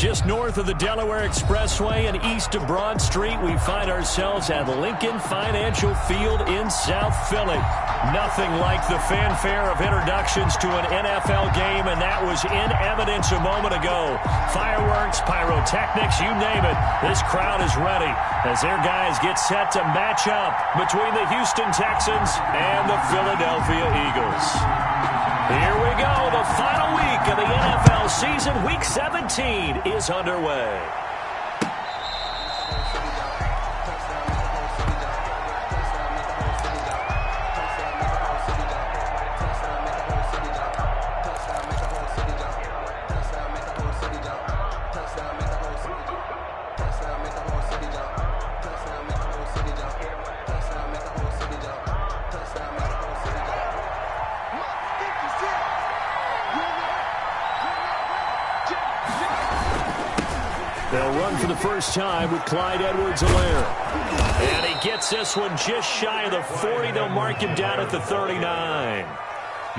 Just north of the Delaware Expressway and east of Broad Street, we find ourselves at Lincoln Financial Field in South Philly. Nothing like the fanfare of introductions to an NFL game, and that was in evidence a moment ago. Fireworks, pyrotechnics, you name it. This crowd is ready as their guys get set to match up between the Houston Texans and the Philadelphia Eagles. Here we go. The final week of the NFL season, Week 17, is underway. They'll run for the first time with Clyde Edwards-Helaire. And he gets this one just shy of the 40. They'll mark him down at the 39.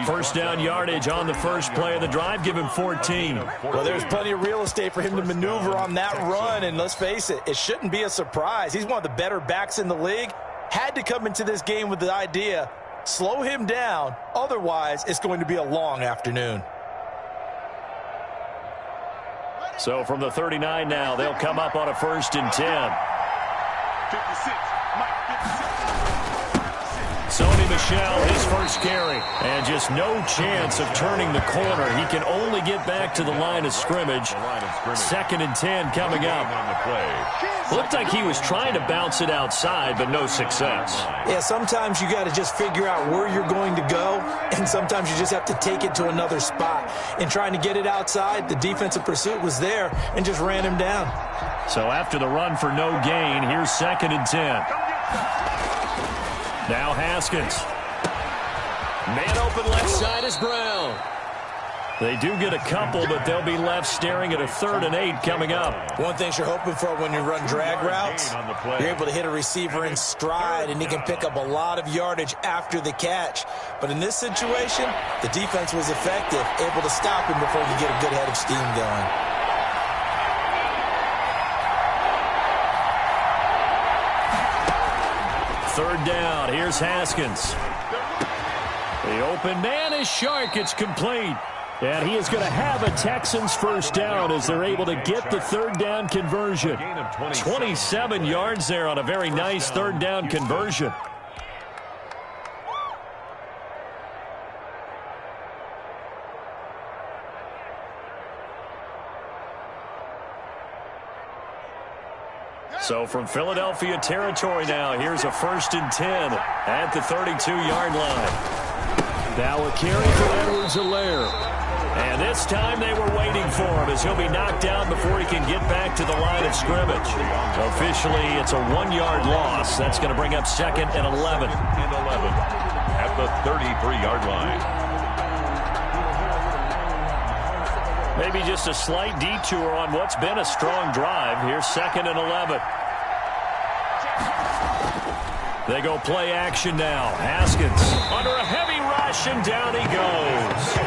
First down yardage on the first play of the drive. Give him 14. Well, there's plenty of real estate for him to maneuver on that run. And let's face it, it shouldn't be a surprise. He's one of the better backs in the league. Had to come into this game with the idea, slow him down. Otherwise, it's going to be a long afternoon. So from the 39 now, they'll come up on a 1st and 10. 56, Mike, 56. Sony Michel, his first carry. And just no chance of turning the corner. He can only get back to the line of scrimmage. 2nd and 10 coming up. Looked like he was trying to bounce it outside, but no success. Yeah, sometimes you got to just figure out where you're going to go, and sometimes you just have to take it to another spot. In trying to get it outside, the defensive pursuit was there and just ran him down. So after the run for no gain, here's 2nd and 10. Now Haskins. Man open left side is Brown. They do get a couple, but they'll be left staring at a 3rd and 8 coming up. One thing you're hoping for when you run drag routes, you're able to hit a receiver in stride, and he can pick up a lot of yardage after the catch. But in this situation, the defense was effective, able to stop him before he could get a good head of steam going. Third down. Here's Haskins. The open man is Shark. It's complete. And he is going to have a Texans first down as they're able to get the 3rd down conversion. 27 yards there on a very nice 3rd down conversion. So from Philadelphia territory now, here's a 1st and 10 at the 32-yard line. Now a carry for Edwards-Helaire. And this time they were waiting for him as he'll be knocked down before he can get back to the line of scrimmage. Officially, it's a 1-yard loss. That's going to bring up 2nd and 11. At the 33-yard line. Maybe just a slight detour on what's been a strong drive. Here's 2nd and 11. They go play action now. Haskins under a heavy rush, and down he goes.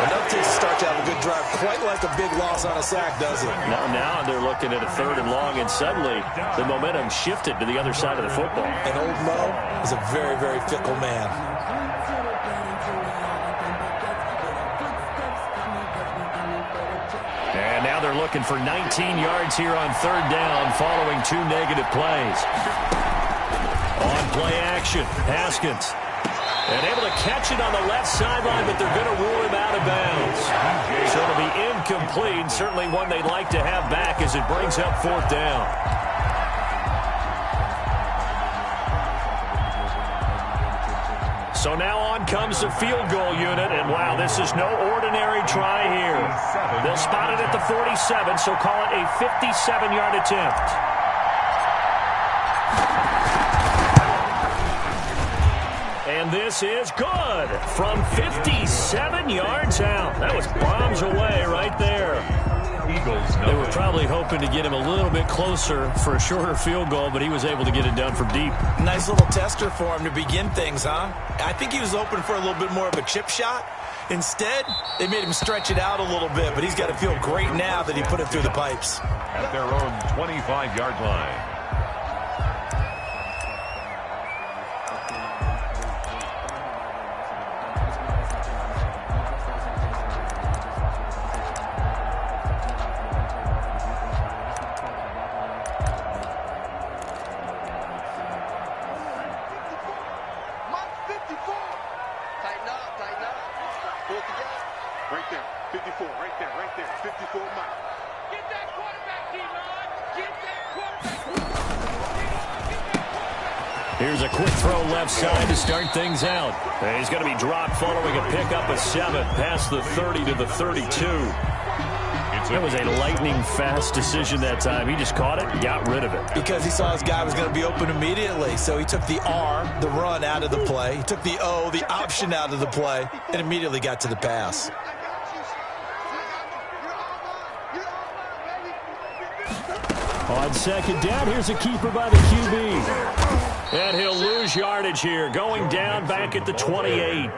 Enough to start to have a good drive. Quite like a big loss on a sack, does it? Now they're looking at a 3rd and long, and suddenly the momentum shifted to the other side of the football. And old Mo is a very, very fickle man. And now they're looking for 19 yards here on 3rd down following 2 negative plays. On play action, Haskins. And able to catch it on the left sideline, but they're going to rule him out of bounds. So it'll be incomplete, certainly one they'd like to have back as it brings up 4th down. So now on comes the field goal unit, and wow, this is no ordinary try here. They'll spot it at the 47, so call it a 57-yard attempt. And this is good from 57 yards out. That was bombs away right there. They were probably hoping to get him a little bit closer for a shorter field goal, but he was able to get it done from deep. Nice little tester for him to begin things, huh? I think he was open for a little bit more of a chip shot, Instead, they made him stretch it out a little bit, but he's got to feel great now that he put it through the pipes. At their own 25-yard line. Right there, 54, right there, 54, Mike. Get that quarterback, D-Line. Get that quarterback. Here's a quick throw left side to start things out. And he's going to be dropped following a pickup of 7 past the 30 to the 32. That was a lightning-fast decision that time. He just caught it and got rid of it. Because he saw his guy was going to be open immediately. So he took the R, the run, out of the play. He took the O, the option, out of the play, and immediately got to the pass. On second down, here's a keeper by the QB. And he'll lose yardage here, going down back at the 28.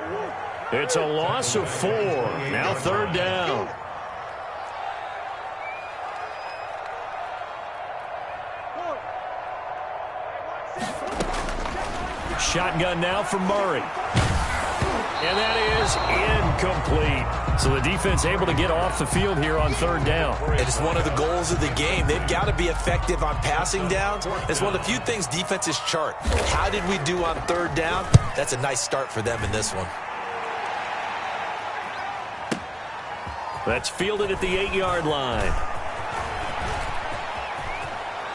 It's a loss of 4. Now third down. Shotgun now from Murray. And that is incomplete. So the defense able to get off the field here on third down. It's one of the goals of the game. They've got to be effective on passing downs. It's one of the few things defenses chart. How did we do on third down? That's a nice start for them in this one. That's fielded at the 8-yard line.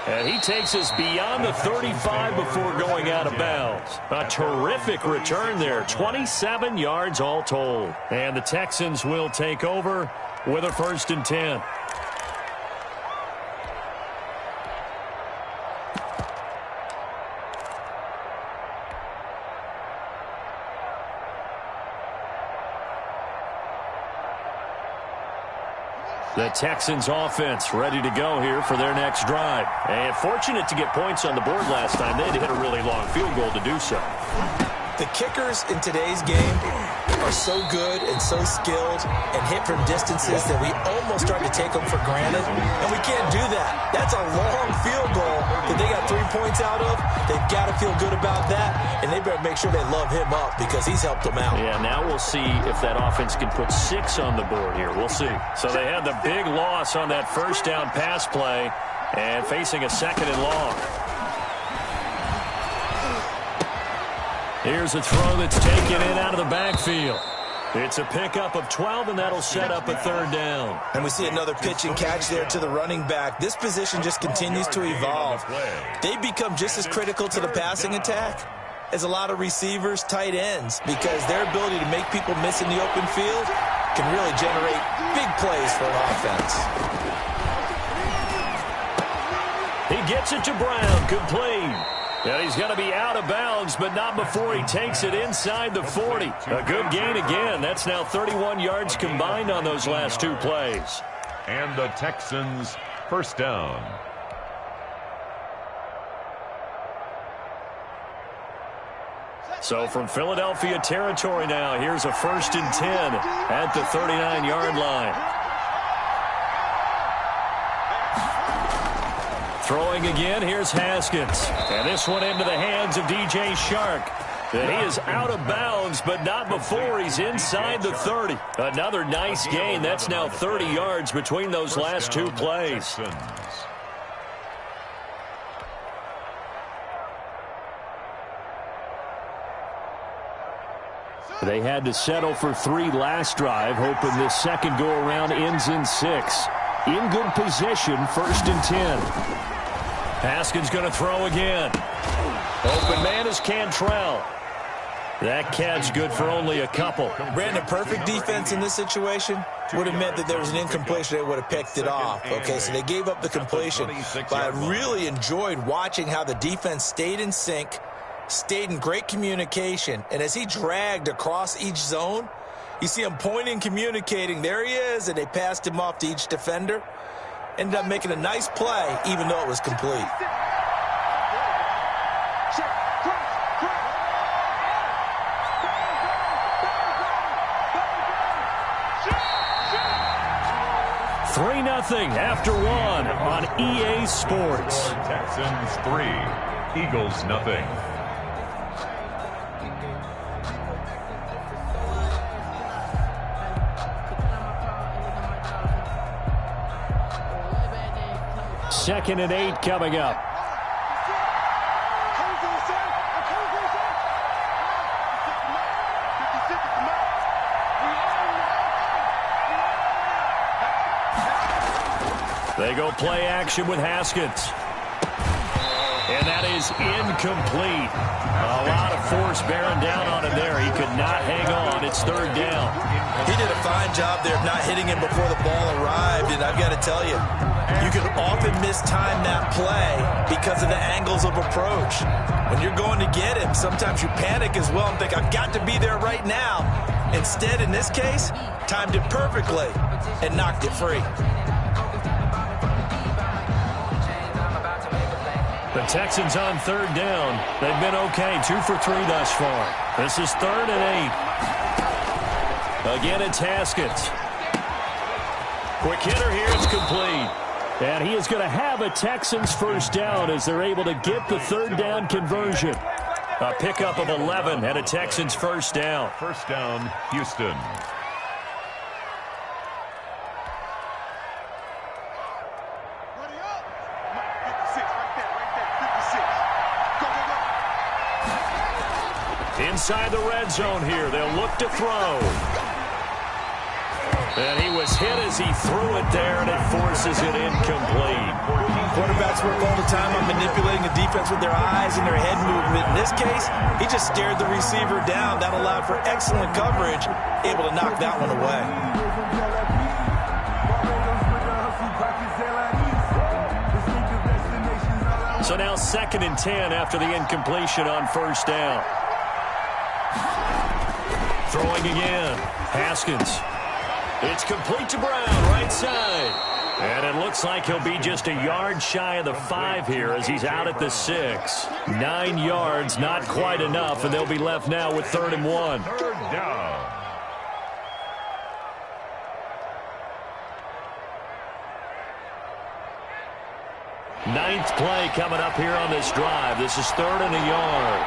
And he takes us beyond the 35 before going out of bounds. A terrific return there. 27 yards all told. And the Texans will take over with a 1st and 10. The Texans offense ready to go here for their next drive. And fortunate to get points on the board last time. They had to hit a really long field goal to do so. The kickers in today's game are so good and so skilled and hit from distances that we almost start to take them for granted. And we can't do that. That's a long field goal that they got 3 points out of. They've got to feel good about that. And they better make sure they love him up because he's helped them out. Yeah, now we'll see if that offense can put 6 on the board here. We'll see. So they had the big loss on that first down pass play and facing a 2nd and long. Here's a throw that's taken in out of the backfield. It's a pickup of 12, and that'll set up a third down. And we see another pitch and catch there to the running back. This position just continues to evolve. They become just as critical to the passing attack as a lot of receivers, tight ends, because their ability to make people miss in the open field can really generate big plays for an offense. He gets it to Brown, complete. And he's going to be out of bounds, but not before he takes it inside the 40. A good gain again. That's now 31 yards combined on those last 2 plays. And the Texans, 1st down. So from Philadelphia territory now, here's a 1st and 10 at the 39-yard line. Throwing again, here's Haskins. And this one into the hands of DJ Shark. And he is out of bounds, but not before he's inside the 30. Another nice gain. That's now 30 yards between those last 2 plays. They had to settle for 3 last drive, hoping this second go-around ends in 6. In good position, 1st and 10. Haskins going to throw again. Open man is Cantrell. That catch good for only a couple. Brandon, perfect defense in this situation would have meant that there was an incompletion. They would have picked it off. Okay, so they gave up the completion. But I really enjoyed watching how the defense stayed in sync, stayed in great communication. And as he dragged across each zone, you see him pointing, communicating. There he is, and they passed him off to each defender. Ended up making a nice play, even though it was complete. 3-0 after one on EA Sports. Texans 3, Eagles 0. Second and 8 coming up. They go play action with Haskins. And that is incomplete. A lot of force bearing down on him there. He could not hang on. It's third down. He did a fine job there of not hitting him before the ball arrived. And I've got to tell you, you can often mistime that play because of the angles of approach. When you're going to get him, sometimes you panic as well and think, I've got to be there right now. Instead, in this case, timed it perfectly and knocked it free. The Texans on third down. They've been okay, 2 for 3 thus far. This is 3rd and 8. Again, it's Haskins. Quick hitter here, it's complete. And he is going to have a Texans first down as they're able to get the third down conversion. A pickup of 11 and a Texans first down. First down, Houston. Inside the red zone here, they'll look to throw. And he was hit as he threw it there, and it forces it incomplete. Quarterbacks work all the time on manipulating the defense with their eyes and their head movement. In this case, he just stared the receiver down. That allowed for excellent coverage, able to knock that one away. So now 2nd and 10 after the incompletion on first down. Throwing again. Haskins. It's complete to Brown, right side. And it looks like he'll be just a yard shy of the 5 here as he's out at the 6. 9 yards, not quite enough, and they'll be left now with 3rd and 1. Third down. Ninth play coming up here on this drive. This is 3rd and a yard.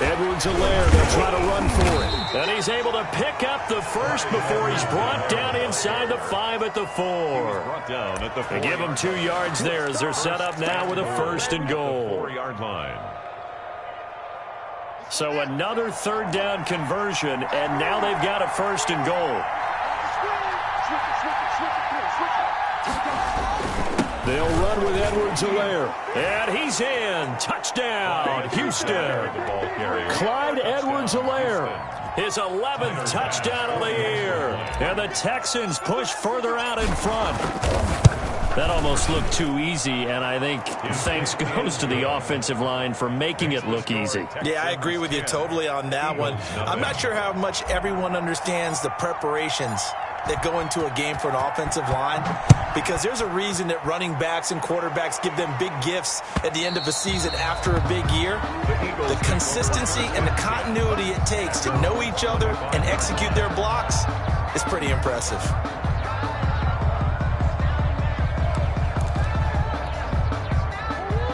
Edwards-Helaire, they'll try to run for it. And he's able to pick up the first before he's brought down inside the 5 at the 4. Brought down at the 4. They give him 2 yards there as they're set up now with a 1st and goal. 4-yard line. So another third down conversion, and now they've got a 1st and goal. They'll run with Edwards-Helaire. And he's in. Touchdown, Houston. Clyde Edwards-Helaire. His 11th touchdown of the year. And the Texans push further out in front. That almost looked too easy, and I think thanks goes to the offensive line for making it look easy. Yeah, I agree with you totally on that one. I'm not sure how much everyone understands the preparations that go into a game for an offensive line, because there's a reason that running backs and quarterbacks give them big gifts at the end of a season after a big year. The consistency and the continuity it takes to know each other and execute their blocks is pretty impressive.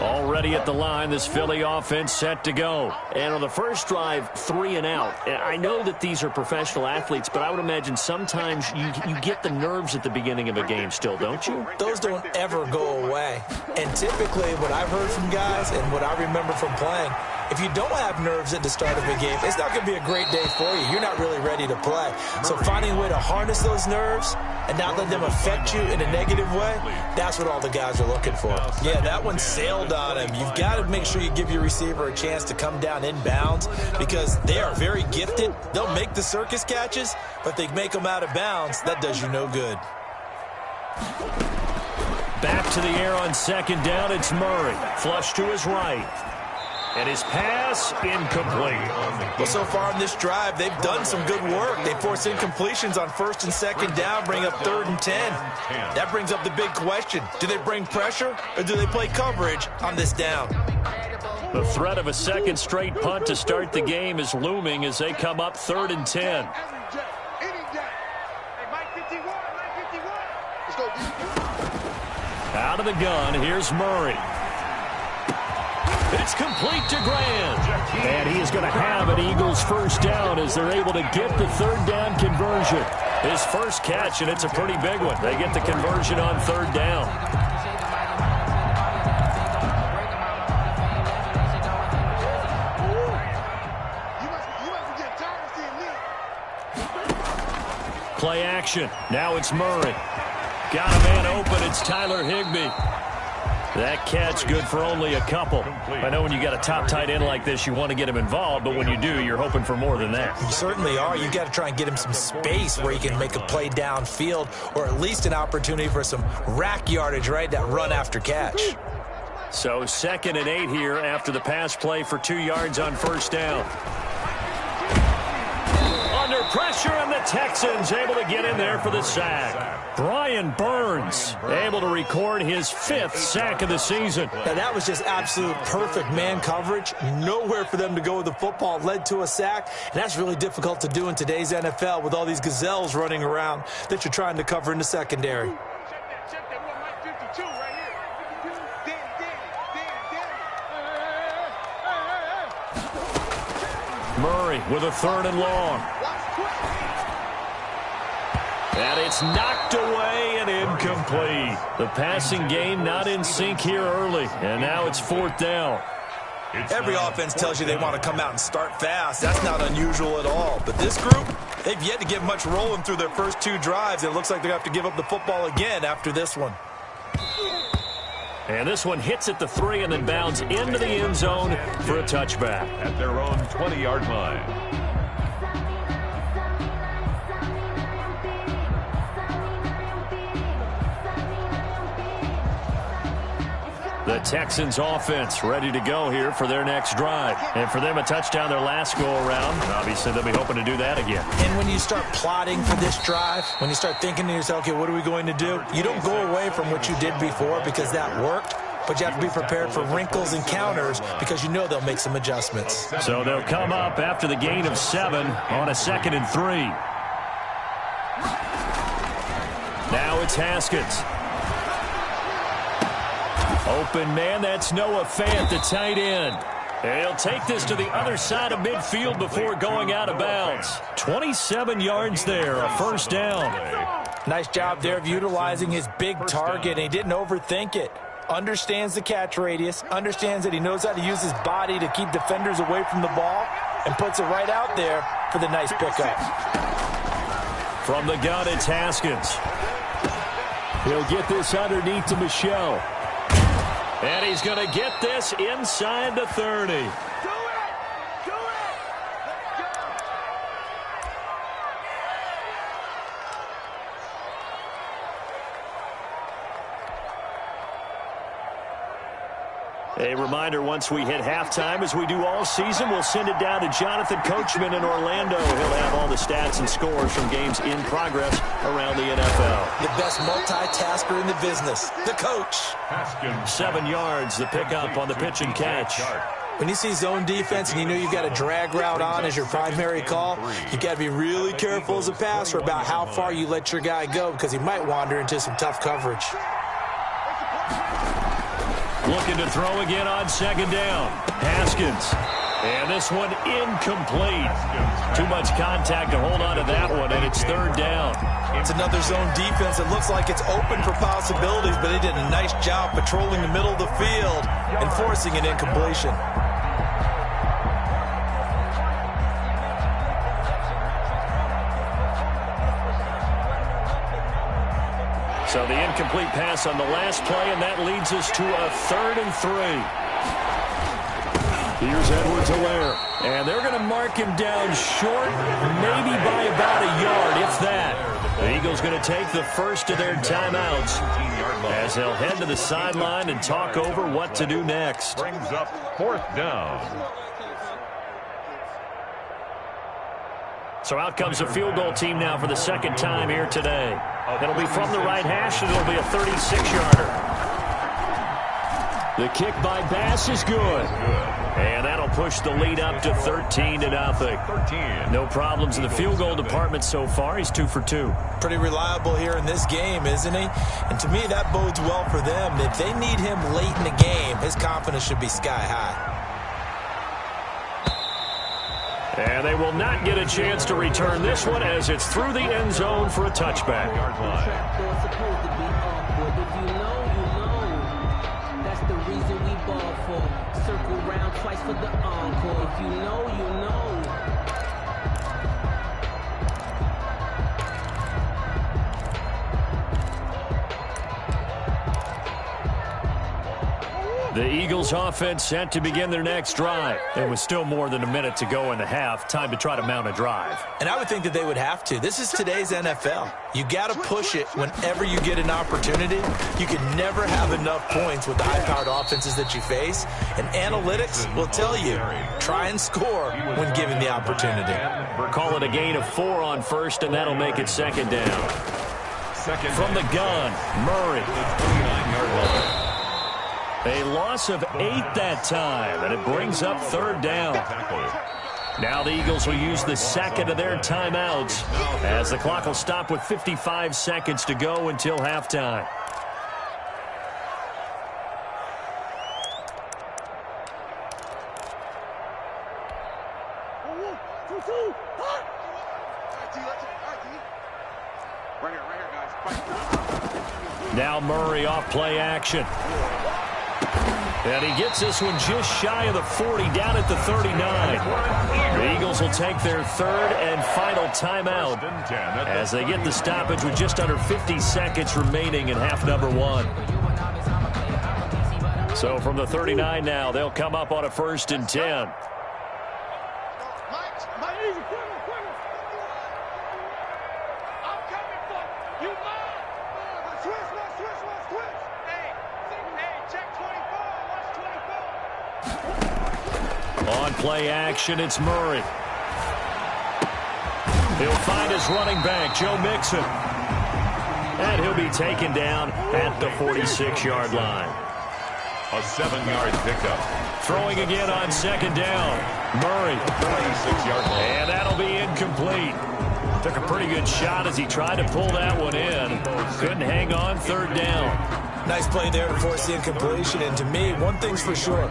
Already at the line, this Philly offense set to go. And on the first drive, 3 and out. I know that these are professional athletes, but I would imagine sometimes you get the nerves at the beginning of a game still, don't you? Those don't ever go away. And typically what I've heard from guys and what I remember from playing, if you don't have nerves at the start of a game, it's not going to be a great day for you. You're not really ready to play. So finding a way to harness those nerves and not let them affect you in a negative way, that's what all the guys are looking for. Yeah, that one sailed on him. You've got to make sure you give your receiver a chance to come down inbounds because they are very gifted. They'll make the circus catches, but if they make them out of bounds, that does you no good. Back to the air on 2nd down, it's Murray. Flush to his right. And his pass, incomplete. Well, so far in this drive, they've done some good work. They force incompletions on 1st and 2nd down, bring up 3rd and 10. That brings up the big question. Do they bring pressure or do they play coverage on this down? The threat of a 2nd straight punt to start the game is looming as they come up 3rd and 10. Let's go, D. Out of the gun, here's Murray. It's complete to Grant. And he is going to have an Eagles first down as they're able to get the third down conversion. His first catch, and it's a pretty big one. They get the conversion on third down. Play action. Now it's Murray. Got a man open. It's Tyler Higbee. That catch good for only a couple. I know when you got a top tight end like this, you want to get him involved, but when you do, you're hoping for more than that. You certainly are. You've got to try and get him some space where he can make a play downfield, or at least an opportunity for some rack yardage, right? That run after catch. So 2nd and 8 here after the pass play for 2 yards on first down. Under pressure, and the Texans able to get in there for the sack. Brian Burns able to record his 5th sack of the season. Now, that was just absolute perfect man coverage. Nowhere for them to go with the football. Led to a sack, and that's really difficult to do in today's NFL with all these gazelles running around that you're trying to cover in the secondary. Check that 152 right here. Murray with a 3rd and long. And it's knocked away and incomplete. The passing game not in sync here early, and now it's 4th down. Every offense tells you they want to come out and start fast. That's not unusual at all. But this group, they've yet to get much rolling through their first 2 drives. It looks like they're going to have to give up the football again after this one. And this one hits at the 3 and then bounds into the end zone for a touchback. At their own 20-yard line. The Texans offense ready to go here for their next drive. And for them, a touchdown their last go-around. Obviously, they'll be hoping to do that again. And when you start plotting for this drive, when you start thinking to yourself, okay, what are we going to do? You don't go away from what you did before because that worked, but you have to be prepared for wrinkles and counters because you know they'll make some adjustments. So they'll come up after the gain of 7 on a 2nd and 3. Now it's Haskins. Open man, that's Noah Fant, the tight end. He'll take this to the other side of midfield before going out of bounds. 27 yards there, a first down. Nice job there of utilizing his big target, and he didn't overthink it. Understands the catch radius, understands that he knows how to use his body to keep defenders away from the ball, and puts it right out there for the nice pickup. From the gun, it's Haskins. He'll get this underneath to Michelle. And he's going to get this inside the 30. A reminder, once we hit halftime, as we do all season, we'll send it down to Jonathan Coachman in Orlando. He'll have all the stats and scores from games in progress around the NFL. The best multitasker in the business, the coach. 7 yards, the pickup on the pitch and catch. When you see zone defense and you know you've got a drag route on as your primary call, you've got to be really careful as a passer about how far you let your guy go because he might wander into some tough coverage. Looking to throw again on 2nd down. Haskins. And this one incomplete. Too much contact to hold on to that one, and it's 3rd down. It's another zone defense. It looks like it's open for possibilities, but they did a nice job patrolling the middle of the field and forcing an incompletion. So the incomplete pass on the last play, and that leads us to a 3rd and 3. Here's Edwards-Helaire. And they're going to mark him down short, maybe by about a yard, if that. The Eagles going to take the first of their timeouts as they'll head to the sideline and talk over what to do next. Brings up 4th down. So out comes the field goal team now for the 2nd time here today. It'll be from the right hash, and it'll be a 36-yarder. The kick by Bass is good. And that'll push the lead up to 13-0. 13. No problems in the field goal department so far. He's 2 for 2. Pretty reliable here in this game, isn't he? And to me, that bodes well for them. If they need him late in the game, his confidence should be sky high. And they will not get a chance to return this one as it's through the end zone for a touchback. That's the reason we ball for. Circle round twice for the encore. If you know, you know. The Eagles offense set to begin their next drive. There was still more than a minute to go in the half. Time to try to mount a drive. And I would think that they would have to. This is today's NFL. You got to push it whenever you get an opportunity. You can never have enough points with the high-powered offenses that you face. And analytics will tell you, try and score when given the opportunity. Call it a gain of 4 on first, and that'll make it second down. From the gun, Murray. 29-yard line. A loss of 8 that time, and it brings up third down. Now the Eagles will use the second of their timeouts as the clock will stop with 55 seconds to go until halftime. Now Murray off play action. And he gets this one just shy of the 40, down at the 39. The Eagles will take their third and final timeout as they get the stoppage with just under 50 seconds remaining in half number 1. So from the 39 now, they'll come up on a 1st and 10. On play action, it's Murray. He'll find his running back, Joe Mixon. And he'll be taken down at the 46-yard line. A 7-yard pickup. Throwing again on second down. Murray. 36-yard line. And that'll be incomplete. Took a pretty good shot as he tried to pull that one in. Couldn't hang on, third down. Nice play there to force the incompletion. And to me, one thing's for sure.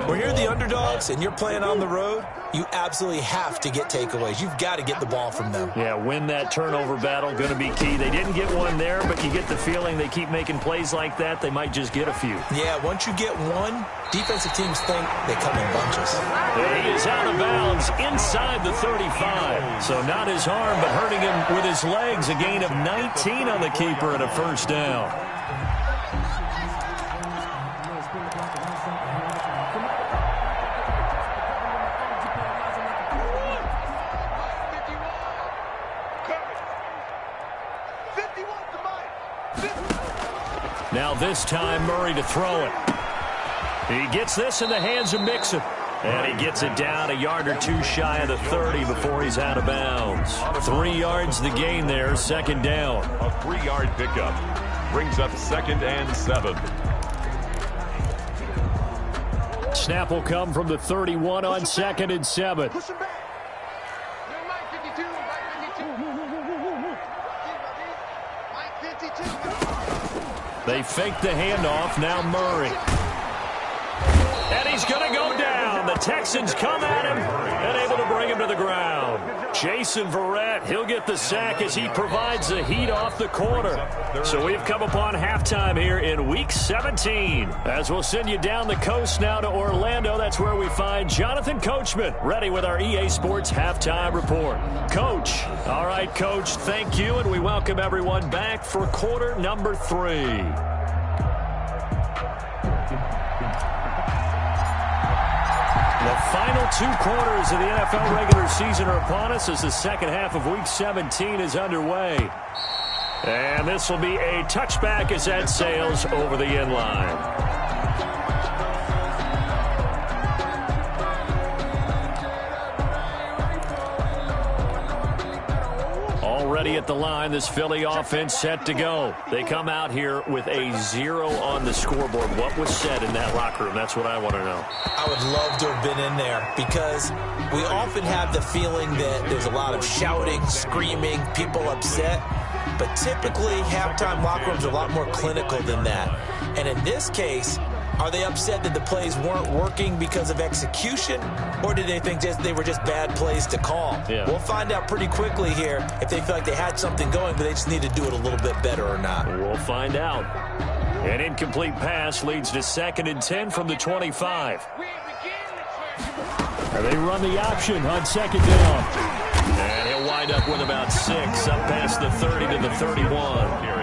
When you're the underdogs and you're playing on the road, you absolutely have to get takeaways. You've got to get the ball from them. Yeah, win that turnover battle, going to be key. They didn't get one there, but you get the feeling they keep making plays like that, they might just get a few. Yeah, once you get one, defensive teams think they come in bunches. He is out of bounds inside the 35. So not his arm, but hurting him with his legs. A gain of 19 on the keeper and a first down. Now this time, Murray to throw it. He gets this in the hands of Mixon. And he gets it down a yard or two shy of the 30 before he's out of bounds. 3 yards the gain there, second down. A 3-yard pickup. Brings up 2nd and 7. Snap will come from the 31 on 2nd and 7. Push him back. Mike 52. Mike 52. They fake the handoff. Now Murray. And he's going to go down. The Texans come at him and able to bring him to the ground. Jason Verrett, he'll get the sack as he provides the heat off the corner. So we've come upon halftime here in Week 17. As we'll send you down the coast now to Orlando, that's where we find Jonathan Coachman ready with our EA Sports Halftime Report. Coach. All right, Coach, thank you, and we welcome everyone back for quarter number 3. The final 2 quarters of the NFL regular season are upon us as the second half of Week 17 is underway. And this will be a touchback as that sails over the end line. Already at the line, this Philly offense set to go. They come out here with a 0 on the scoreboard. What was said in that locker room? That's what I want to know. I would love to have been in there because we often have the feeling that there's a lot of shouting, screaming, people upset. But typically, halftime locker rooms are a lot more clinical than that. And in this case, are they upset that the plays weren't working because of execution, or did they think they were just bad plays to call? Yeah. We'll find out pretty quickly here if they feel like they had something going, but they just need to do it a little bit better or not. We'll find out. An incomplete pass leads to 2nd and 10 from the 25. And they run the option on 2nd down. And he'll wind up with about 6, up past the 30 to the 31.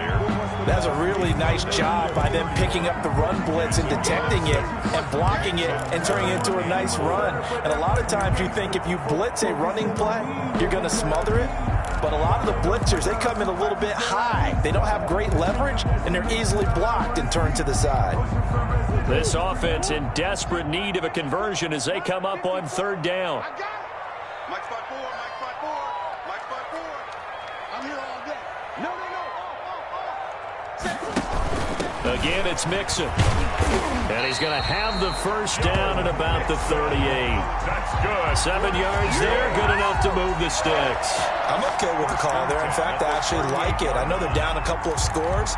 That's a really nice job by them picking up the run blitz and detecting it and blocking it and turning it into a nice run. And a lot of times you think if you blitz a running play, you're going to smother it. But a lot of the blitzers, they come in a little bit high. They don't have great leverage, and they're easily blocked and turned to the side. This offense in desperate need of a conversion as they come up on 3rd down. Mike spot 4, Mike spot 4, Mike spot 4. I'm here all day. No. Again, it's Mixon. And he's going to have the first down at about the 38. That's good. 7 yards there, good enough to move the sticks. I'm okay with the call there. In fact, I actually like it. I know they're down a couple of scores,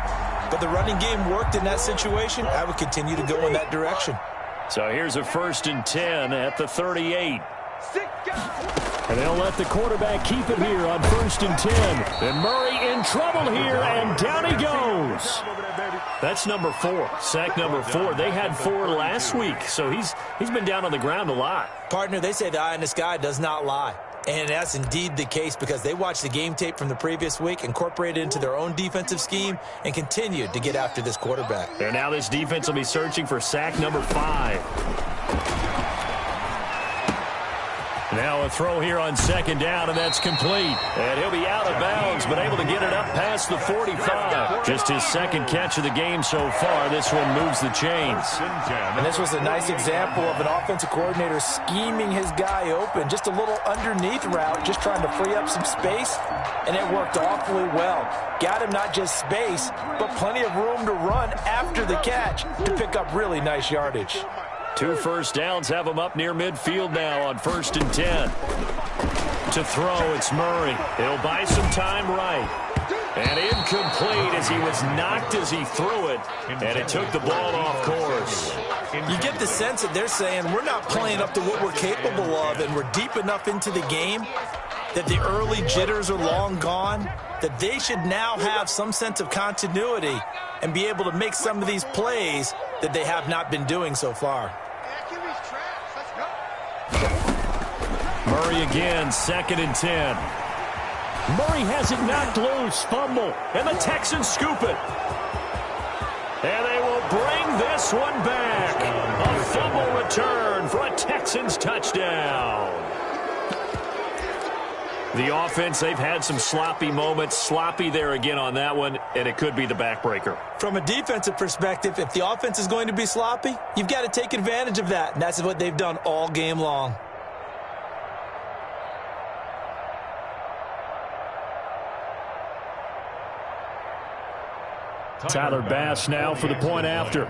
but the running game worked in that situation. I would continue to go in that direction. So here's a 1st and 10 at the 38. And they'll let the quarterback keep it here on 1st and 10. And Murray in trouble here, and down he goes. That's number 4, sack number 4. They had 4 last week, so he's been down on the ground a lot. Partner, they say the eye in the sky does not lie. And that's indeed the case because they watched the game tape from the previous week, incorporated it into their own defensive scheme, and continued to get after this quarterback. And now this defense will be searching for sack number 5. Now a throw here on 2nd down, and that's complete. And he'll be out of bounds, but able to get it up past the 45. Just his 2nd catch of the game so far. This one moves the chains. And this was a nice example of an offensive coordinator scheming his guy open. Just a little underneath route, just trying to free up some space, and it worked awfully well. Got him not just space, but plenty of room to run after the catch to pick up really nice yardage. 2 first downs have him up near midfield now on 1st and 10. To throw, it's Murray. He'll buy some time right. And incomplete as he was knocked as he threw it. And it took the ball off course. You get the sense that they're saying we're not playing up to what we're capable of, and we're deep enough into the game that the early jitters are long gone, that they should now have some sense of continuity and be able to make some of these plays that they have not been doing so far. Murray again, 2nd and 10. Murray has it knocked loose, fumble, and the Texans scoop it. And they will bring this one back. A fumble return for a Texans touchdown. The offense, they've had some sloppy moments. Sloppy there again on that one, and it could be the backbreaker. From a defensive perspective, if the offense is going to be sloppy, you've got to take advantage of that, and that's what they've done all game long. Tyler Bass now for the point after.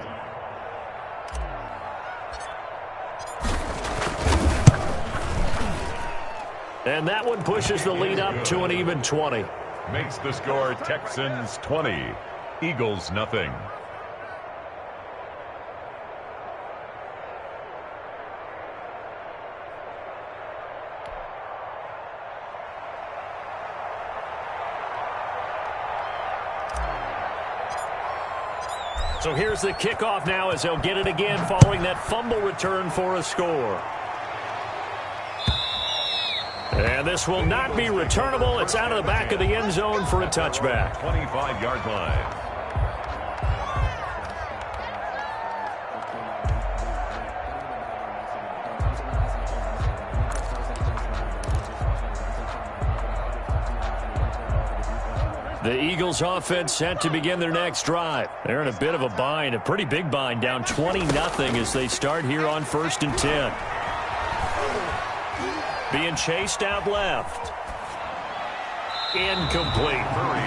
And that one pushes the lead up to an even 20. Makes the score Texans 20, Eagles nothing. So here's the kickoff now as they'll get it again following that fumble return for a score. And this will not be returnable. It's out of the back of the end zone for a touchback. 25-yard line. The Eagles offense set to begin their next drive. They're in a bit of a bind, a pretty big bind, down 20-0 as they start here on 1st and 10. Being chased out left. incomplete.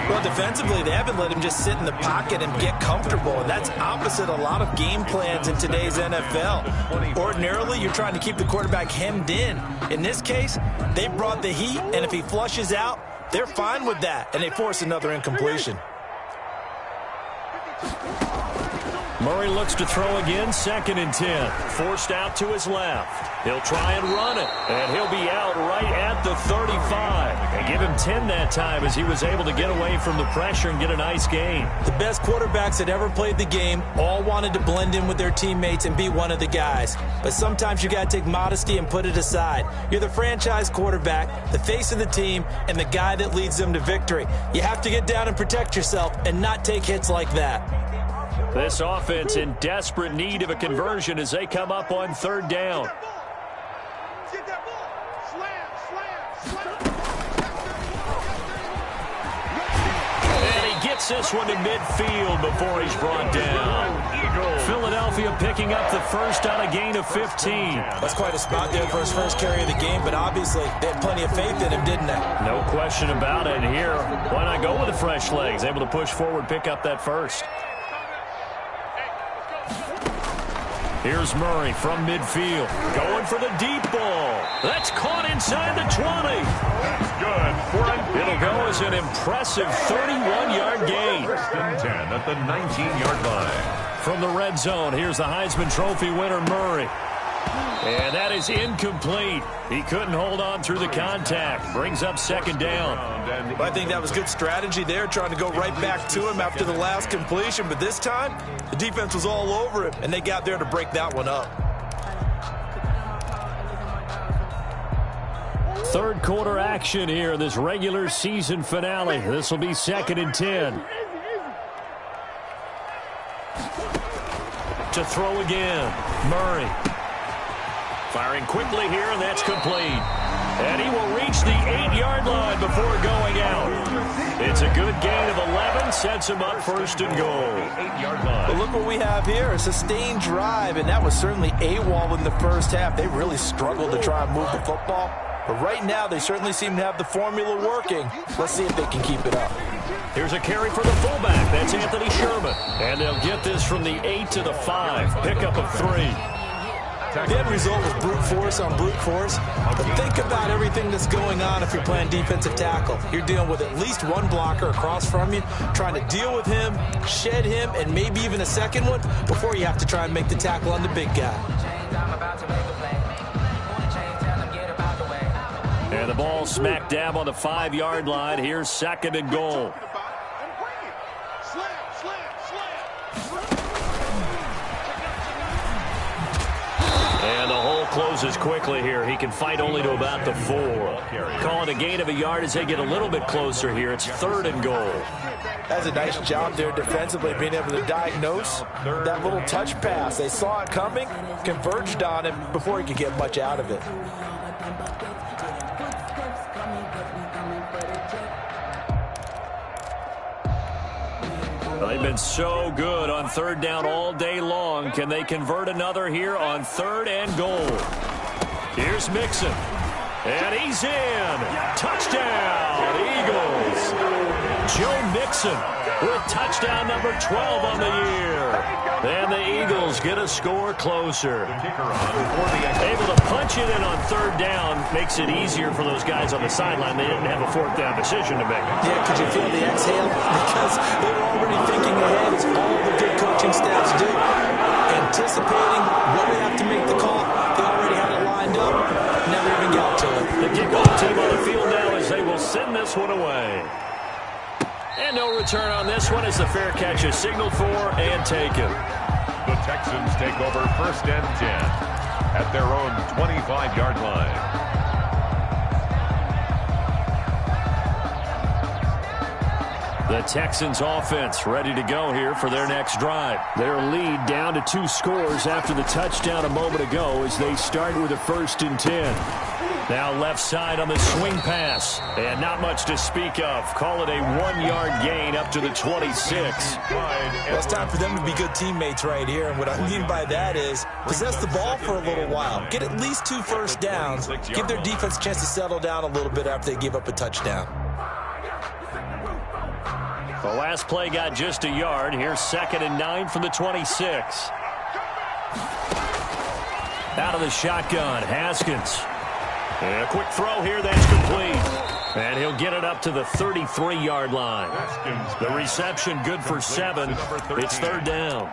Well, defensively, they haven't let him just sit in the pocket and get comfortable, and that's opposite a lot of game plans in today's NFL. Ordinarily, you're trying to keep the quarterback hemmed in. In this case, they brought the heat, and if he flushes out, they're fine with that, and they force another incompletion. Murray looks to throw again, 2nd and 10. Forced out to his left. He'll try and run it, and he'll be out right at the 35. And give him 10 that time as he was able to get away from the pressure and get a nice gain. The best quarterbacks that ever played the game all wanted to blend in with their teammates and be one of the guys. But sometimes you got to take modesty and put it aside. You're the franchise quarterback, the face of the team, and the guy that leads them to victory. You have to get down and protect yourself and not take hits like that. This offense in desperate need of a conversion as they come up on 3rd down. And he gets this one to midfield before he's brought down. Philadelphia picking up the first on a gain of 15. That's quite a spot there for his first carry of the game, but obviously they had plenty of faith in him, didn't they? No question about it. Here, why not go with the fresh legs? Able to push forward, pick up that first. Here's Murray from midfield. Going for the deep ball. That's caught inside the 20. That's good for an It'll go as an impressive 31-yard gain. 1st and 10 at the 19-yard line. From the red zone, here's the Heisman Trophy winner, Murray. And that is incomplete. He couldn't hold on through the contact. Brings up 2nd down. I think that was good strategy there, trying to go right back to him after the last completion. But this time, the defense was all over him, and they got there to break that one up. 3rd quarter action here in this regular season finale. This will be 2nd and 10. To throw again, Murray. Firing quickly here, and that's complete. And he will reach the 8-yard line before going out. It's a good gain of 11, sets him up 1st and goal. 8-yard line. But look what we have here, a sustained drive, and that was certainly AWOL in the first half. They really struggled to try and move the football. But right now, they certainly seem to have the formula working. Let's see if they can keep it up. Here's a carry for the fullback. That's Anthony Sherman. And they'll get this from the 8 to the 5. Pickup of 3. The end result was brute force on brute force. But think about everything that's going on if you're playing defensive tackle. You're dealing with at least one blocker across from you, trying to deal with him, shed him, and maybe even a second one before you have to try and make the tackle on the big guy. And the ball smack dab on the 5-yard line. Here's 2nd and goal. And the hole closes quickly here. He can fight only to about the 4. Calling a gain of a yard as they get a little bit closer here. It's 3rd and goal. That's a nice job there defensively, being able to diagnose that little touch pass. They saw it coming, converged on him before he could get much out of it. They've been so good on 3rd down all day long. Can they convert another here on 3rd and goal? Here's Mixon. And he's in. Touchdown, Eagles. Joe Mixon with touchdown number 12 on the year. And the Eagles get a score closer. Able to punch it in on 3rd down makes it easier for those guys on the sideline. They didn't have a 4th down decision to make. Yeah, could you feel the exhale? Because they were already thinking ahead, as all the good coaching staffs do. Anticipating when they have to make the call. They already had it lined up. Never even got to it. The kickoff team on the field now as they will send this one away. And no return on this one as the fair catch is signaled for and taken. The Texans take over 1st and 10 at their own 25-yard line. The Texans offense ready to go here for their next drive. Their lead down to 2 scores after the touchdown a moment ago as they start with a 1st and 10. Now left side on the swing pass. And not much to speak of. Call it a 1-yard gain up to the 26. Well, it's time for them to be good teammates right here. And what I mean by that is possess the ball for a little while. Get at least 2 first downs. Give their defense a chance to settle down a little bit after they give up a touchdown. The last play got just a yard. Here's 2nd and 9 from the 26. Out of the shotgun, Haskins. And a quick throw here, that's complete. And he'll get it up to the 33-yard line. The reception good for 7. It's 3rd down.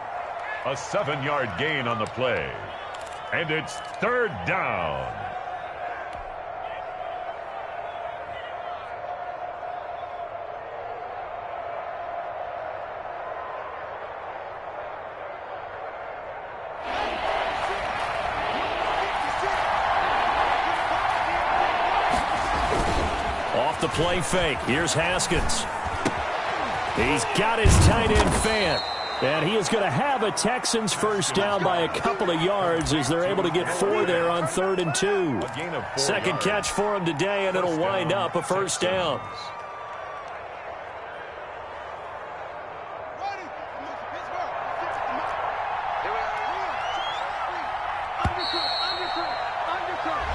A 7-yard gain on the play. And it's 3rd down. Off the play fake. Here's Haskins. He's got his tight end Fant. And he is going to have a Texans first down by a couple of yards as they're able to get 4 there on 3rd and 2. Second catch for him today, and it'll wind up a first down.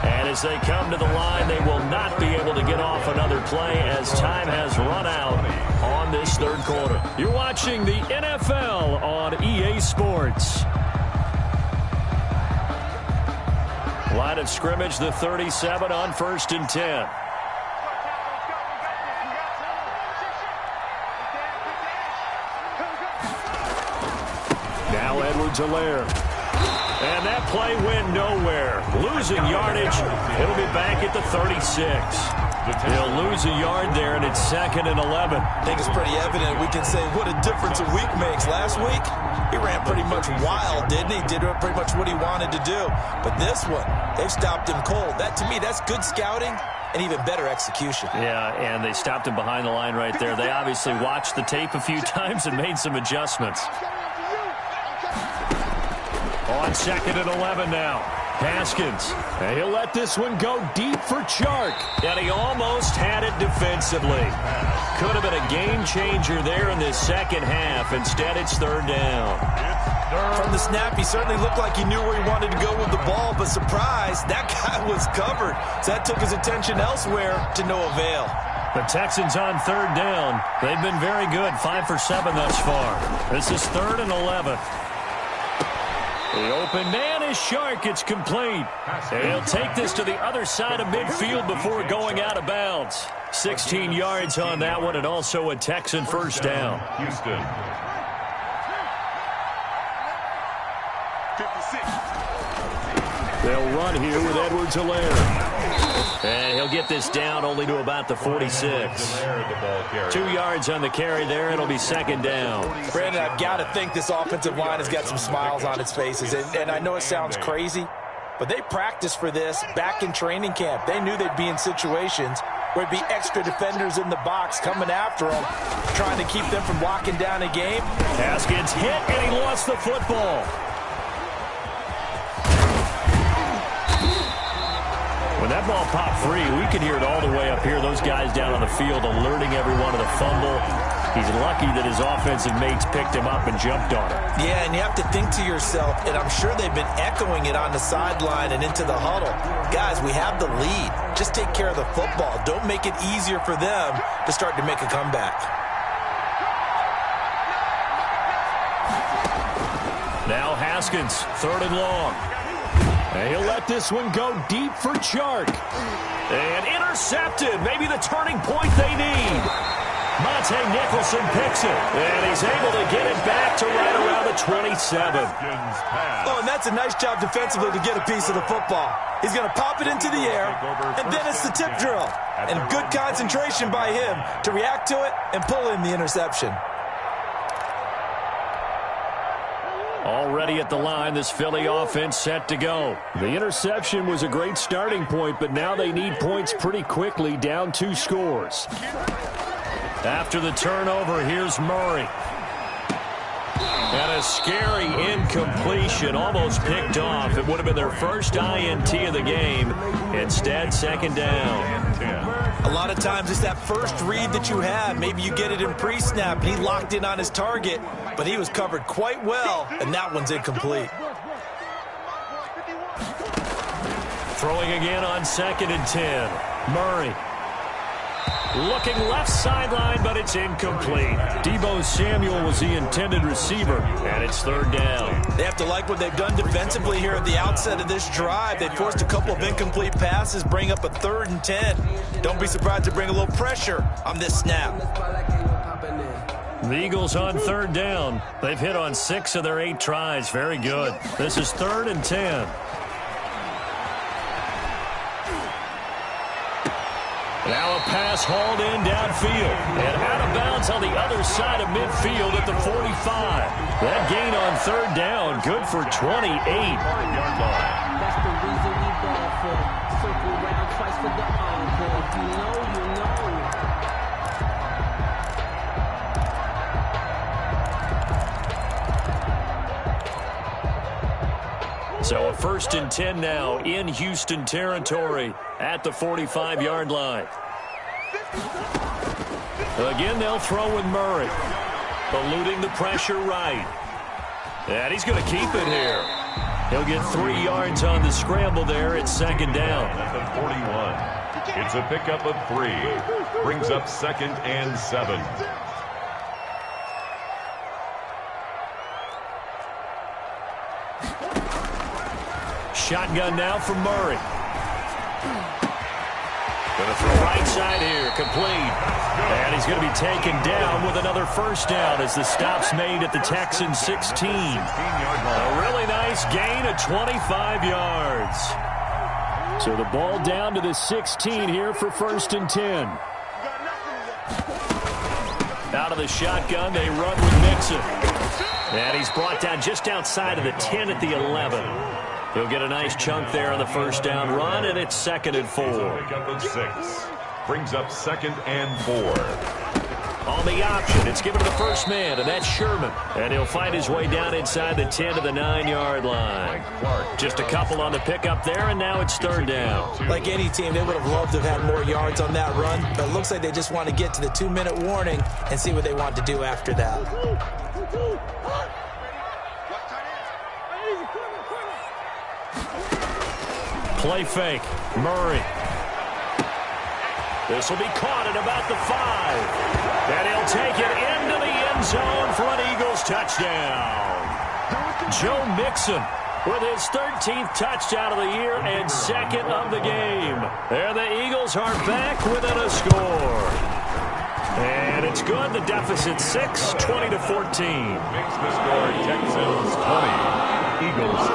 And as they come to the line, they will not be able to get off another play as time has run out on this 3rd quarter. You're watching the NFL on EA Sports. Line of scrimmage, the 37 on 1st and 10. Now Edwards-Helaire. And that play went nowhere. Losing yardage. It'll be back at the 36. They'll lose a yard there, and it's 2nd and 11. I think it's pretty evident. We can say what a difference a week makes. Last week, he ran pretty much wild, didn't he? Did pretty much what he wanted to do. But this one, they've stopped him cold. That, to me, that's good scouting and even better execution. Yeah, and they stopped him behind the line right there. They obviously watched the tape a few times and made some adjustments. On 2nd and 11 now. Haskins. And he'll let this one go deep for Chark. And he almost had it defensively. Could have been a game changer there in this second half. Instead, it's 3rd down. From the snap, he certainly looked like he knew where he wanted to go with the ball, but surprise, that guy was covered. So that took his attention elsewhere to no avail. The Texans on 3rd down. They've been very good, 5 for 7 thus far. This is 3rd and 11. The open man is Chark. It's complete. And he'll take this to the other side of midfield before going out of bounds. 16 yards on that one, and also a Texan first down. Houston. 56. They'll run here with Edwards-Helaire. And he'll get this down only to about the 46. 2 yards on the carry there. It'll be 2nd down. Brandon, I've got to think this offensive line has got some smiles on its faces. And I know it sounds crazy, but they practiced for this back in training camp. They knew they'd be in situations where it'd be extra defenders in the box coming after them, trying to keep them from locking down a game. Haskins hit, and he lost the football. When that ball popped free, we could hear it all the way up here. Those guys down on the field alerting everyone of the fumble. He's lucky that his offensive mates picked him up and jumped on it. Yeah, and you have to think to yourself, and I'm sure they've been echoing it on the sideline and into the huddle. Guys, we have the lead. Just take care of the football. Don't make it easier for them to start to make a comeback. Now Haskins, 3rd and long. And he'll let this one go deep for Chark. And intercepted. Maybe the turning point they need. Monte Nicholson picks it. And he's able to get it back to right around the 27. Oh, and that's a nice job defensively to get a piece of the football. He's going to pop it into the air, and then it's the tip drill. And good concentration by him to react to it and pull in the interception. Already at the line, this Philly offense set to go. The interception was a great starting point, but now they need points pretty quickly, down 2 scores. After the turnover, here's Murray. And a scary incompletion, almost picked off. It would have been their first INT of the game. Instead, 2nd down. A lot of times it's that first read that you have. Maybe you get it in pre-snap, and he locked in on his target, but he was covered quite well, and that one's incomplete. Throwing again on 2nd and 10. Murray Looking left sideline, but it's incomplete. Deebo Samuel was the intended receiver, and it's third down. They have to like what they've done defensively here at the outset of this drive. They forced a couple of incomplete passes, bring up a 3rd and 10. Don't be surprised to bring a little pressure on this snap. The Eagles on 3rd down. They've hit on 6 of their 8 tries. Very good. This is 3rd and 10. Now a pass hauled in downfield and out of bounds on the other side of midfield at the 45. That gain on 3rd down, good for 28. That's the reason we ball for. Circle round twice for the encore. If you know, you know. So a 1st and 10 now in Houston territory at the 45-yard line. Again, they'll throw with Murray. Eluding the pressure right. And he's going to keep it here. He'll get 3 yards on the scramble there at 2nd down. At the 41. It's a pickup of 3. Brings up 2nd and 7. Shotgun now from Murray. Going to throw right side here, complete. And he's going to be taken down with another 1st down as the stop's made at the Texans 16. A really nice gain of 25 yards. So the ball down to the 16 here for 1st and 10. Out of the shotgun, they run with Mixon. And he's brought down just outside of the 10 at the 11. He'll get a nice chunk there on the 1st down run, and it's 2nd and 4. Pickup of 6. Brings up 2nd and 4. On the option, it's given to the first man, and that's Sherman. And he'll find his way down inside the 10 to the 9-yard line. Just a couple on the pickup there, and now it's 3rd down. Like any team, they would have loved to have had more yards on that run, but it looks like they just want to get to the 2-minute warning and see what they want to do after that. Play fake. Murray. This will be caught at about the 5. And he'll take it into the end zone for an Eagles touchdown. Joe Mixon with his 13th touchdown of the year and 2nd of the game. And the Eagles are back within a score. And it's good. The deficit 6, 20-14. Makes the score Texans 20, Eagles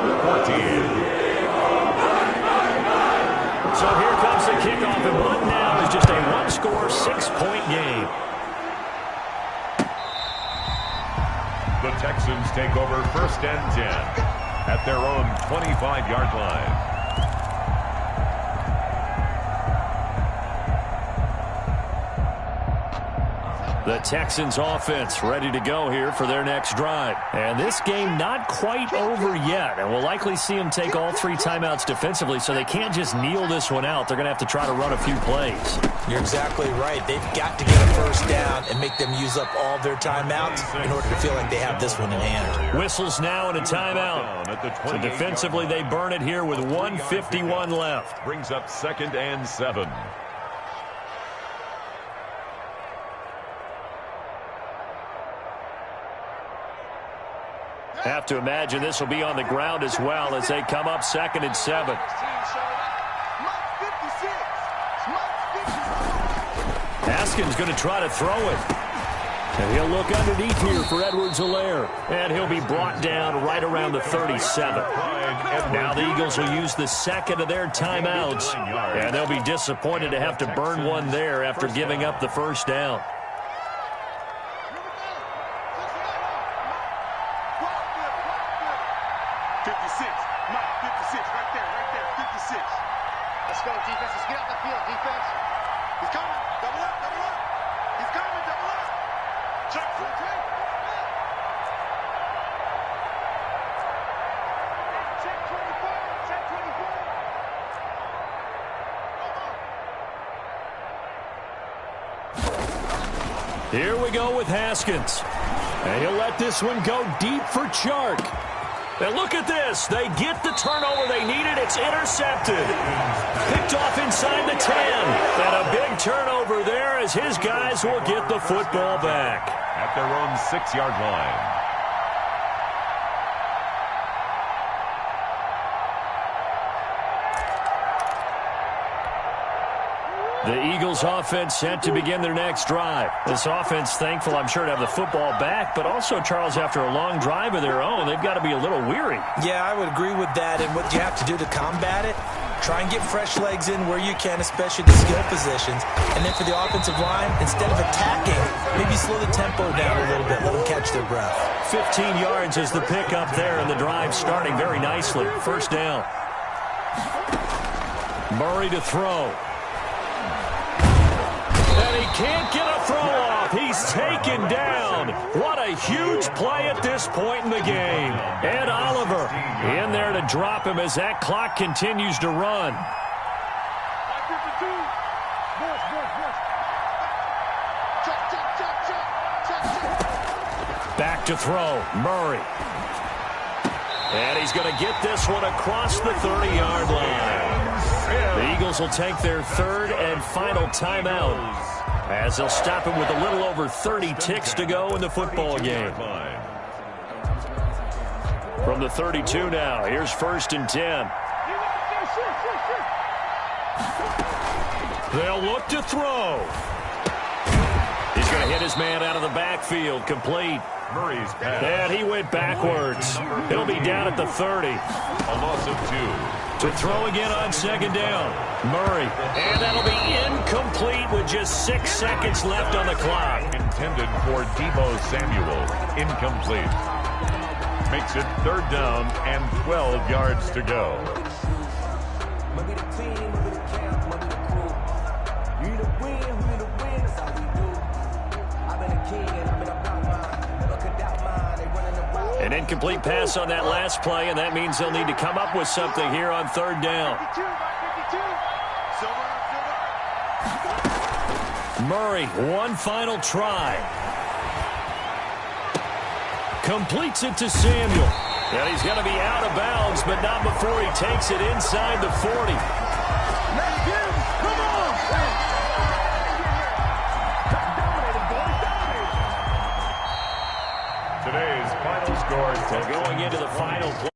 14. So here comes the kickoff, and what now is just a 1-score, 6-point game. The Texans take over 1st and 10 at their own 25-yard line. The Texans offense ready to go here for their next drive. And this game not quite over yet. And we'll likely see them take all 3 timeouts defensively, so they can't just kneel this one out. They're going to have to try to run a few plays. You're exactly right. They've got to get a 1st down and make them use up all their timeouts in order to feel like they have this one in hand. Whistles now and a timeout. So defensively, they burn it here with 1:51 left. Brings up 2nd and 7. Have to imagine this will be on the ground as well as they come up 2nd and 7. Haskins going to try to throw it. And he'll look underneath here for Edwards-Helaire. And he'll be brought down right around the 37. Now the Eagles will use the 2nd of their timeouts. And they'll be disappointed to have to burn one there after giving up the 1st down. Here we go with Haskins. And he'll let this one go deep for Chark. And look at this. They get the turnover they needed. It's intercepted. Picked off inside the 10. And a big turnover there as his guys will get the football back. At their own 6-yard line. The Eagles offense set to begin their next drive. This offense thankful, I'm sure, to have the football back, but also, Charles, after a long drive of their own, they've got to be a little weary. Yeah, I would agree with that, and what you have to do to combat it, try and get fresh legs in where you can, especially the skill positions. And then for the offensive line, instead of attacking, maybe slow the tempo down a little bit, let them catch their breath. 15 yards is the pickup there, and the drive starting very nicely. First down. Murray to throw. And he can't get a throw off. He's taken down. What a huge play at this point in the game. Ed Oliver in there to drop him as that clock continues to run. Back to throw. Murray. And he's going to get this one across the 30-yard line. The Eagles will take their third and final timeout as they'll stop him with a little over 30 ticks to go in the football game. From the 32 now, here's 1st and 10. They'll look to throw. He's going to hit his man out of the backfield, complete. Murray's pass. And he went backwards. He'll be down at the 30. A loss of 2. To throw again on 2nd down. Murray. And that'll be incomplete with just 6 seconds left on the clock. Intended for Deebo Samuel. Incomplete. Makes it 3rd down and 12 yards to go. An incomplete pass on that last play, and that means they'll need to come up with something here on 3rd down. Murray, one final try. Completes it to Samuel. And he's going to be out of bounds, but not before he takes it inside the 40. Today's final score. So going into the final play.